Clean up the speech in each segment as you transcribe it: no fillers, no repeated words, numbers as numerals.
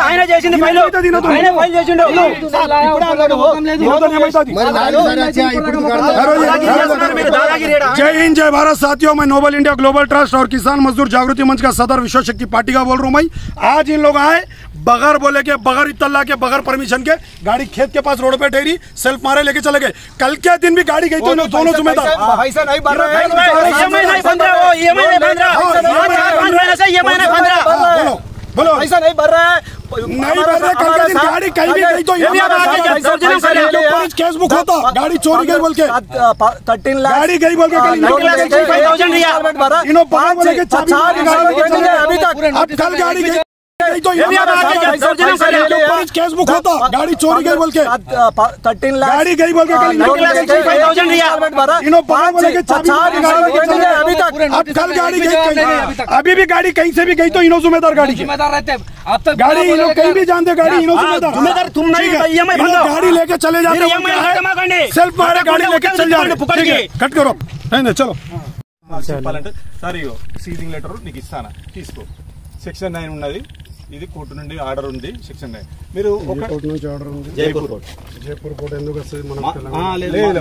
ఆయన చేసింది जय हिंद जय भारत साथियों, मैं नोबल इंडिया ग्लोबल ट्रस्ट और किसान मजदूर जागृति मंच का सदर विश्व शक्ति पार्टी का बोल रहा हूँ। मैं आज इन लोग आए बगैर बोले के, बगैर इत्तला के, बगैर परमिशन के गाड़ी खेत के पास रोड पे ठहरी, सेल्फ मारे लेके चले गए। कल के दिन भी गाड़ी गई तो दोनों जिम्मेदार। पैसा नहीं भर रहा है, बोलो पैसा नहीं भर रहा है, नहीं भर रहे। कल के दिन गाड़ी कहीं भी गई तो केस बुक होता, गाड़ी चोरी गई बोल के 13 लाख गाड़ी गई बोल के अभी तक। अब कल गाड़ी गई तो केस बुक होता, गाड़ी चोरी गई बोल के 13 लाख गाड़ी गई बोल के अभी तक। अब कल गाड़ी गई, अभी भी गाड़ी कहीं से भी गई तो इनो जिम्मेदार, गाड़ी जिम्मेदार रहते हैं। अब तक गाड़ी इन लोग कहीं भी जानते, गाड़ी इनो जिम्मेदार तुम नहीं। गाड़ी लेके चले जाते, सेल्फ मारे गाड़ी लेके चल जाते। कट करो नहीं चलो సార్ ఇగో సీజింగ్ లెటర్ నీకు ఇస్తాను, తీసుకో. సెక్షన్ 9 ఉన్నది, ఇది కోర్టు నుండి ఆర్డర్ ఉంది. సెక్షన్ 9 మీరు కోర్టు నుంచి ఆర్డర్ ఉంది. జైపూర్ కోర్టు ఎందుకు వస్తుంది?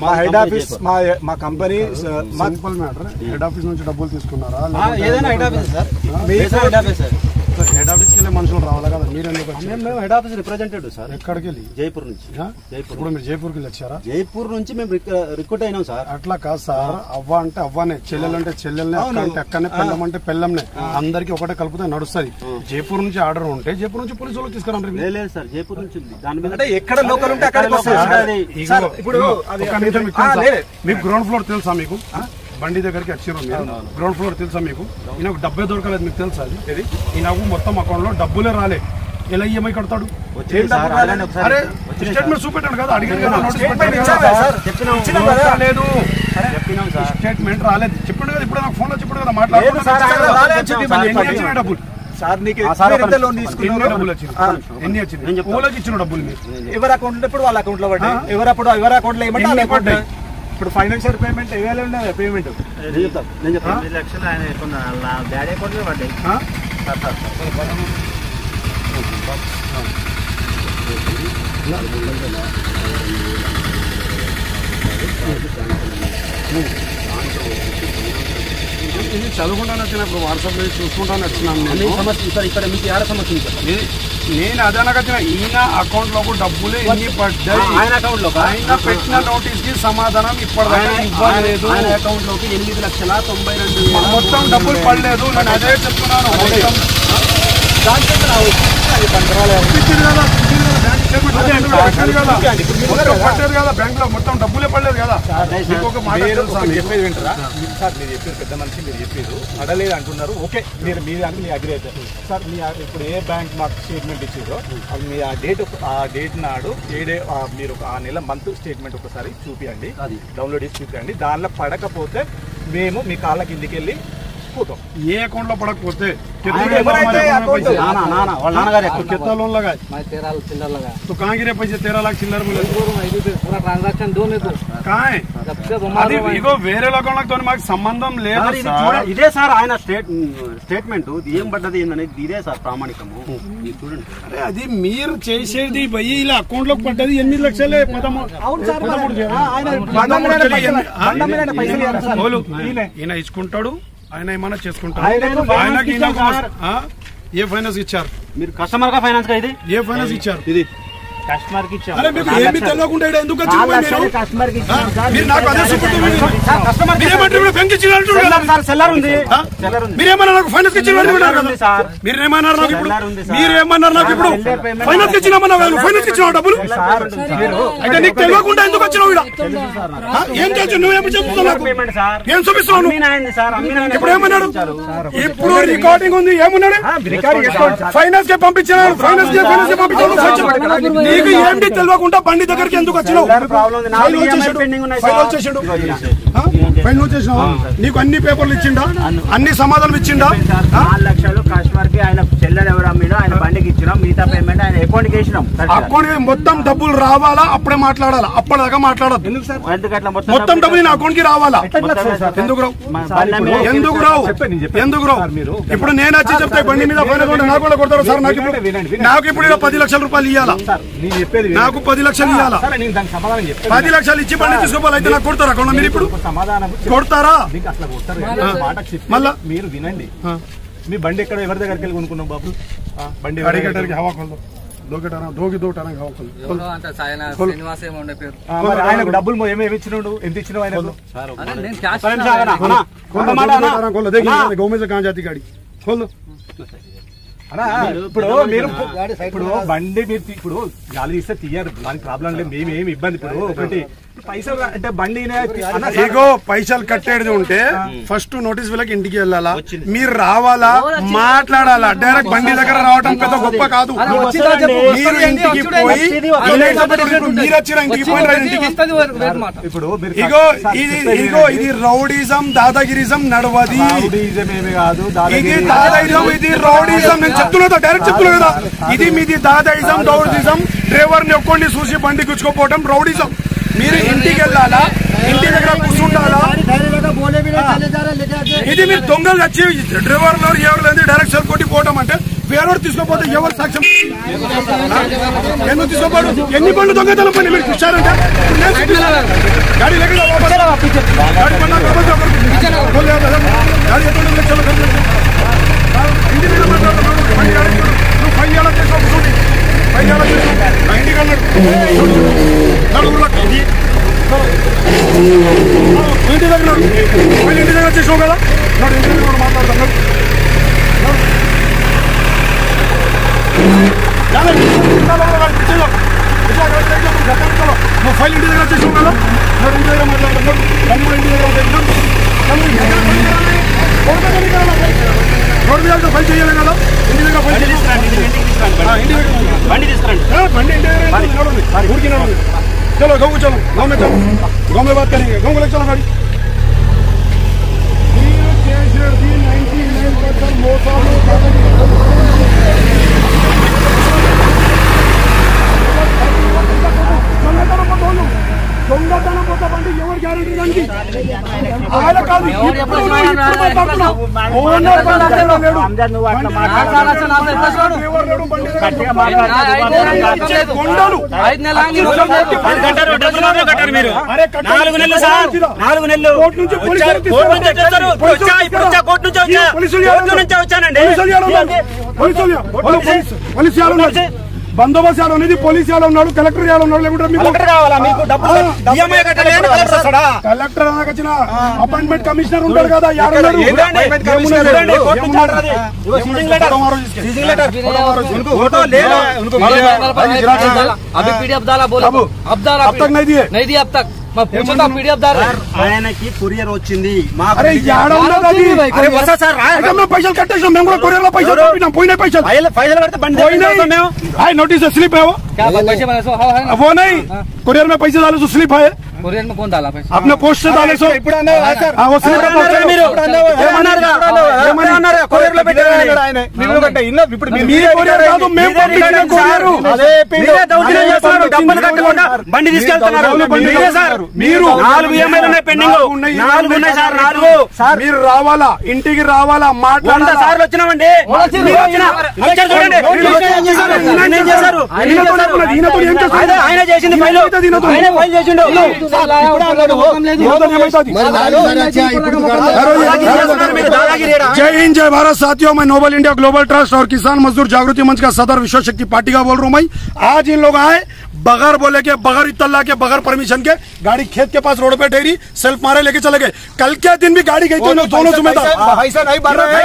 మా హెడ్ ఆఫీస్, మా company simple matter. Head office నుంచి డబ్బులు తీసుకున్నారా? ఏదైనా head office sir, head office కి వెళ్ళి మనుషులు రావాలి కదా, మీరు ఎందుకు? మేము హెడ్ ఆఫీస్ రిప్రజెంటేటివ్ సార్. ఎక్కడికి వెళ్ళి? జైపూర్ నుంచి. ఇప్పుడు మీరు జైపూర్ కి వచ్చారా? జైపూర్ నుంచి మేము రిక్రూట్ అయినాం సార్. అట్లా కాదు సార్, అవ్వ అంటే అవ్వనే, చెల్లెలు అంటే చెల్లెల్నే, అక్క అంటే అక్కనే, పెళ్ళం అంటే పెళ్ళంనే, అందరికి ఒకటే కలిపితే నడుస్తుంది. జైపూర్ నుంచి ఆర్డర్ ఉంటే జైపూర్ నుంచి పోలీసు వాళ్ళు తీసుకురా. లేదు సార్, జైపూర్ నుంచి దాని మీద ఎక్కడ లోకల్ ఉంటే అక్కడ మీకు గ్రౌండ్ ఫ్లోర్ తెలుసా? మీకు బండి దగ్గరికి వచ్చారు, గ్రౌండ్ ఫ్లోర్ తెలుసా మీకు? ఈయనకు డబ్బే దొరకలేదు, మీకు తెలుసా? అది ఈయనకు మొత్తం అకౌంట్ లో డబ్బులే రాలే, ఎలా ఈఎంఐ కడతాడు? అరే స్టేట్మెంట్ చూపెట్టాడు కదా, అడిగారు కదా, లేదు స్టేట్మెంట్ రాలేదు చెప్పాడు కదా. ఇప్పుడు నాకు ఫోన్ లో చెప్పాడు కదా, మాట్లాడుతున్నాడు. డబ్బులు ఎన్ని వచ్చింది? ఓలాకి ఇచ్చిన డబ్బులు ఎవరి అకౌంట్ ఇప్పుడు వాళ్ళ అకౌంట్ లో పడ్డాయి, ఎవరి అకౌంట్ లో ఏమంటే పడ్డాయి. ఇప్పుడు ఫైనాన్షియల్ పేమెంట్ ఏవేళ ఉన్నాయి? పేమెంట్ 2 లక్షలు ఆయన డాడీ అకౌంట్ లో పడ్డాయి. ఇది చదువుకుంటాను వచ్చినప్పుడు వాట్సాప్ లో చూసుకుంటాను వచ్చినాను. ఇక్కడ మీకు ఏడ సమస్య ఉంది? నేను అదనగా వచ్చిన ఈయన అకౌంట్ లో డబ్బులు ఎన్ని పడ్డాయి? ఆయన అకౌంట్ లో ఆయన పెట్టిన నోటీస్ కి సమాధానం ఇప్పటిదాకా ఇవ్వలేదు. ఆయన అకౌంట్ లోకి 8,92,000 మొత్తం డబ్బులు పడలేదు. నేను అదే చెప్తున్నాను. బ్యాంక్ లో మొత్తం డబ్బులే పడలేదు కదా. చెప్పేది వింటారా సార్? మీరు చెప్పారు పెద్ద మనిషి, మీరు చెప్పారు అడలేదు అంటున్నారు. ఓకే, మీరు దానికి మీ అగ్రి అవుతారు సార్. మీ ఇప్పుడు ఏ బ్యాంక్ మాకు స్టేట్మెంట్ ఇచ్చారో అది మీ ఆ డేట్ నాడు మీరు ఆ నెల మంత్ స్టేట్మెంట్ ఒకసారి చూపియండి, డౌన్లోడ్ చేసి చూపియండి. దానిలో పడకపోతే మేము మీ కాళ్ళ కిందికి వెళ్ళి పోతాం. ఏ అకౌంట్ లో పడకపోతే कितना लोन लगा? 13 चिल्लर लगा। तो कहाँ गिरे पैसे? 13 लाख चिल्लर बोले पूरा ट्रांजैक्शन दो में तो कहाँ है? ఇగో వేరే అకౌంట్లతో మాకు సంబంధం లేదు. ఇదే సార్ ఆయన స్టేట్మెంట్ ఏం పడ్డది ఏందనేది ఇదే సార్ ప్రామాణికము. చూడండి, అది మీరు చేసేది భయ్య ఇలా అకౌంట్ లోకి పడ్డది 8 లక్షలే. 13 ఈయన ఇచ్చుకుంటాడు, ఆయన ఏమైనా చేసుకుంటాడు. ఏ ఫైనాన్స్ ఇచ్చారు మీరు? కస్టమర్ గా ఫైనాన్స్ గా ఇది ఏ ఫైనాన్స్ ఇచ్చారు? ఇది కస్టమర్ కి ఇచ్చారు. ఏమి తెలియకుండా ఎందుకు కస్టమర్ కి ఇచ్చారు? మీరేమన్నా నాకు ఫైనాన్స్ ఇచ్చినారు? మీరేమన్నారు నాకు ఇప్పుడు? మీరేమన్నారు నాకు ఇప్పుడు? ఫైనాన్స్ ఇచ్చినామన్నా ఫైనాన్స్ ఇచ్చిన డబ్బులు అయితే నీకు తెలియకుండా ఎందుకు వచ్చినావు? ఏం తెలుసు? నువ్వేమి చెప్తున్నావు? ఏం చూపిస్తున్నావు? ఇప్పుడు ఏమన్నాడు? ఇప్పుడు రికార్డింగ్ ఉంది. ఏమన్నాడు? ఫైనాన్స్ కే పంపించినాడు. ఫైనాన్స్ కే పంపించాడు. నీకు ఏంటి తెలియకుండా బండి దగ్గరికి ఎందుకు వచ్చినావు? నీకు అన్ని పేపర్లు ఇచ్చిండా? అన్ని సమాధానం ఇచ్చిండా? 4 లక్షలు కస్టమర్ కి ఆయన చెల్లెలు ఎవరు అమ్మిడో ఆయన బండికి ఇచ్చినాం. మిగతా పేమెంట్ ఆయన అకౌంట్ కి వేసినాం. అకౌంట్ మొత్తం డబ్బులు రావాలా అప్పుడే మాట్లాడాలా, అప్పటిదాకా మాట్లాడద్దు. మొత్తం డబ్బులు నా అకౌంట్ కి రావాలా. ఎందుకు రావు? ఇప్పుడు నేను వచ్చి చెప్తే బండి మీద నాకు కూడా కొడతారు సార్. నాకు ఇప్పుడు 10 లక్షల రూపాయలు ఇవ్వాలా, నాకు 10 లక్షలు ఇవ్వాలా. 10 లక్షలు ఇచ్చి బండి తీసుకోవాలి. అయితే నాకు కొడతారా అకౌంట్? మీరు ఇప్పుడు కొడతారా? మళ్ళా మీరు వినండి, మీ బండి ఎక్కడ ఎవరి దగ్గరికి వెళ్ళి కొనుక్కున్నాం బాబు? బండి హవా ఆయనకు డబ్బులు ఏమేమి ఇచ్చినాడు? ఎంత ఇచ్చినావు ఆయనకు? ఇప్పుడు మీరు ఇప్పుడు బండి మీరు ఇప్పుడు గాలి తీస్తే తీయరు, దానికి ప్రాబ్లం లేదు, మేమేమి ఇబ్బంది. ఇప్పుడు ఒకటి పైసలు అంటే బండి పైసలు కట్టేది ఉంటే ఫస్ట్ నోటీస్ వీళ్ళకి ఇంటికి వెళ్ళాలా, మీరు రావాలా, మాట్లాడాలా. డైరెక్ట్ బండి దగ్గర రావడం పెద్ద గొప్ప కాదు. మీరు ఇంటికి పోయి మీరు వచ్చిన ఇంటికి పోయి ఇప్పుడు ఇది రౌడీజం దాదాగిరిజం నడవది. ఇది దాదాయిజం, ఇది రౌడీజం. నేను చెప్తున్నా, డైరెక్ట్ చెప్తున్నా కదా, ఇది మీది దాదాయిజం రౌడీజం. డ్రైవర్ ని ఒక్కొండి చూసి బండి గుచ్చుకోపోవడం రౌడీజం. మీరు ఇంటికి వెళ్ళాలా, ఇంటి దగ్గర కూర్చుంటారా. ఇది మీరు దొంగలు వచ్చి డ్రైవర్ ఎవరు లేదు డైరెక్ట్ సెల్ కొట్టి పోవడం అంటే వేరే తీసుకోపోతే ఎవరు సాక్ష్యం? ఎందుకు తీసుకోపోడు? ఎన్ని బండ్లు దొంగతనం పని మీరు చూశారంటే గాడి లేక ఇంటి మీద మాట్లాడుతున్నాడు. నువ్వు 5 ఏళ్ళ చేసావు, 5 ఏళ్ళ చేసావు ఇంటికి వెళ్ళాడు. ఇంటి దగ్గర ఇంటి దగ్గర చేసావు కదా, ఇంటి దగ్గర మాట్లాడుతున్నాడు. నువ్వు ఫైల్ ఇంటి దగ్గర చేసావు కదా, ఇంటి దగ్గర మాట్లాడుతున్నాడు. ఇంటి దగ్గర రోడ్డు మీద ఫైల్ చేయాలి కదా, ఇంటి దగ్గర ఫైల్ చేయాలి. బండి ఇంటి దగ్గర ఊరికి चलो गाँव चलो, गाँव में बात करेंगे, गाँव को ले चलो गाड़ी. దొంగతనం పోతా బండి ఎవరు గ్యారెంటీ దానికి? ఆయన కాదు, బందోబస్తు యాడ్ ఉన్నది, పోలీస్ యాడ్ ఉన్నాడు, కలెక్టర్ యాడ్ ఉన్నాడు. లేకుంటే కలెక్టర్ వచ్చిన అపాయింట్మెంట్ కమిషనర్ ఉంటాడు కదా, ఆయనకి కొరియర్ వచ్చింది. పైసలు కట్టేసాం మేము కూడా, కొరియర్ లో పైసలు పోయినాయి. పైసలు नोटिस स्लिप है वो नहीं, कुरियर में पैसे डाले तो स्लिप है. कुरियर में कौन डाला पैसा? अपने पोस्ट से डाले. वो स्लिप బండి తీసుకెళ్తున్నారు. మీరు రావాలా, ఇంటికి రావాలా, మాట్లాడాలి. సార్లు వచ్చినామండి. ఆయన చేసింది जय हिंद, जय भारत साथियों. मैं नोबल इंडिया ग्लोबल ट्रस्ट और किसान मजदूर जागृति मंच का सदर विश्व शक्ति पार्टी का बोल रहा हूँ. मैं आज इन लोग आए बगैर बोले के, बगैर इत्तला के, बगैर परमिशन के, गाड़ी खेत के पास रोड पे ठहरी, सेल्फ मारे लेके चले गए. कल के दिन भी गाड़ी गई थी, दोनों जिम्मेदार. पैसा नहीं भर रहे,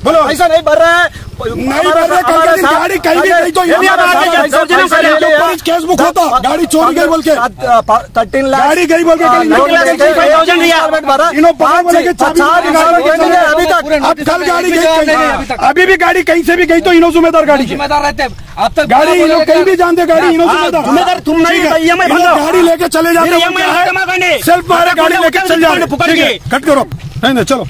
बोलो ऐसा नहीं भर रहा है, नहीं भर रहे. कल के दिन गाड़ी कहीं भी गई तो केस बुक होता, गाड़ी चोरी गई बोल के, 13 लाख गाड़ी गई बोल के अब कल गाड़ी गई, अभी भी गाड़ी कहीं से भी गई तो इनो जिम्मेदार, गाड़ी जिम्मेदार रहते हैं. अब तक गाड़ी कहीं भी जानते, गाड़ी इनो जिम्मेदार. तुम नहीं, गाड़ी लेके चले जाते, सेल्फ मारे गाड़ी लेके चल जाते. कट करो, चलो.